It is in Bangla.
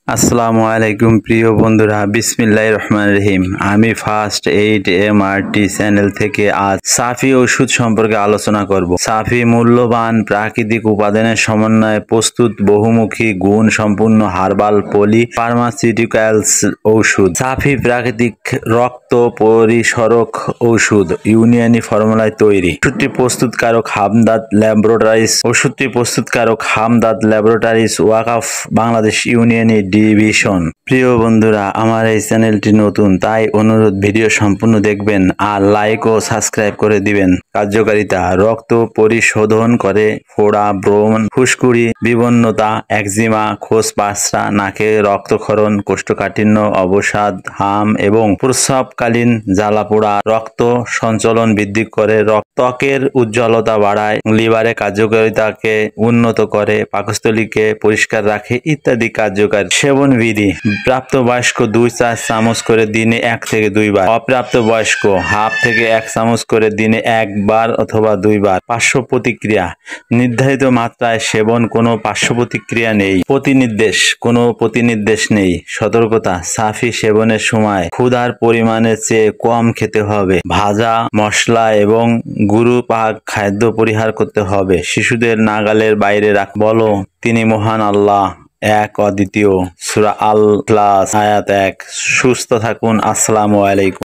আসসালামু আলাইকুম প্রিয় বন্ধুরা, বিসমিল্লাহির রহমানির রহিম। আমি ফার্স্ট এইড এমআরটি চ্যানেল থেকে আজ সাফি ওষুধ সম্পর্কে আলোচনা করব। সাফি মূল্যবান প্রাকৃতিক উপাদানের সমন্বয়ে প্রস্তুত বহুমুখী গুণ সম্পূর্ণ হার্বাল পলি ফার্মাসিউটিক্যালস ঔষধ। সাফি প্রাকৃতিক রক্ত পরিসরক ঔষধ ইউনানি ফর্মুলায় তৈরি। ওষুধটি প্রস্তুতকারক হামদাদ ল্যাবরেটরিজ ওয়াকাফ বাংলাদেশ ইউনিয়নি ডিভিশন। প্রিয় বন্ধুরা, আমার এই চ্যানেলটি নতুন, তাই অনুরোধ ভিডিও সম্পূর্ণ দেখবেন আর লাইক ও সাবস্ক্রাইব করে দিবেন। কার্যকারিতা: রক্ত পরিশোধন করে, ফোড়া, ব্রণ, ফুসকুড়ি, বিবর্ণতা, একজিমা, খোস পাঁচড়া, নাকে রক্তক্ষরণ, কোষ্ঠকাঠিন্য, অবসাদ, হাম এবং প্রস্রাবকালীন জ্বালাপোড়া, রক্ত সঞ্চালন বৃদ্ধি করে, ত্বকের উজ্জ্বলতা বাড়ায়, লিভারে কার্যকারিতাকে উন্নত করে, পাকস্থলীকে পরিষ্কার রাখে ইত্যাদি কার্যকারী। সেবন বিধি: প্রাপ্তবয়স্ক 2-4 চামচ করে দিনে 1 থেকে 2 বার, অপ্রাপ্তবয়স্ক হাফ থেকে 1 চামচ করে দিনে 1 বার অথবা 2 বার। পার্শ্ব প্রতিক্রিয়া: নির্ধারিত মাত্রায় সেবন, কোনো পার্শ্ব প্রতিক্রিয়া নেই। কোনো প্রতিনির্দেশ নেই। সতর্কতা: সাফি সেবনের সময় ক্ষুধার পরিমাণের চেয়ে কম খেতে হবে। ভাজা, মশলা এবং গুরু পাক খাদ্য পরিহার করতে হবে। শিশুদের নাগালের বাইরে বলো তিনি মহান আল্লাহ এক অদ্বিতীয়। সূরা আল ইখলাস আয়াত 1। সুস্থ থাকুন। আসসালামু আলাইকুম।